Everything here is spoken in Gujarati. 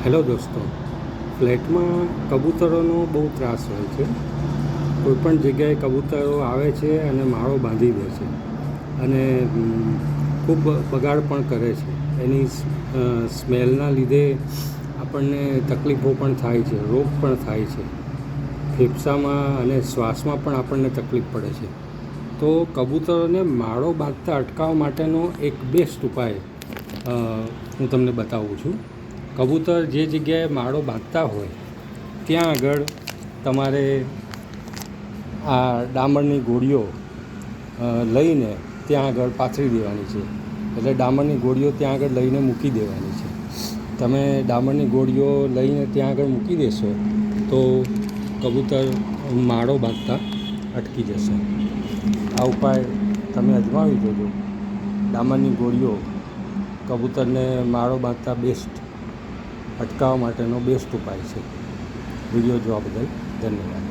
હેલો દોસ્તો, ફ્લેટમાં કબૂતરોનો બહુ ત્રાસ હોય છે. કોઈપણ જગ્યાએ કબૂતરો આવે છે અને માળો બાંધી દે છે અને ખૂબ બગાડ પણ કરે છે. એની સ્મેલના લીધે આપણને તકલીફો પણ થાય છે, રોગ પણ થાય છે. ફેફસામાં અને શ્વાસમાં પણ આપણને તકલીફ પડે છે. તો કબૂતરોને માળો બાંધતા અટકાવવા માટેનો એક બેસ્ટ ઉપાય હું તમને બતાવું છું. કબૂતર જે જગ્યાએ માળો બાંધતા હોય ત્યાં આગળ તમારે આ ડામરની ગોળીઓ લઈને ત્યાં આગળ પાથરી દેવાની છે. એટલે ડામરની ગોળીઓ ત્યાં આગળ લઈને મૂકી દેવાની છે. તમે ડામરની ગોળીઓ લઈને ત્યાં આગળ મૂકી દેશો તો કબૂતર માળો બાંધતા અટકી જશે. આ ઉપાય તમે અજમાવી જોજો. ડામરની ગોળીઓ કબૂતરને માળો બાંધતા અટકાવવા માટેનો બેસ્ટ ઉપાય છે. વિડીયો જોવા બદલ ધન્યવાદ.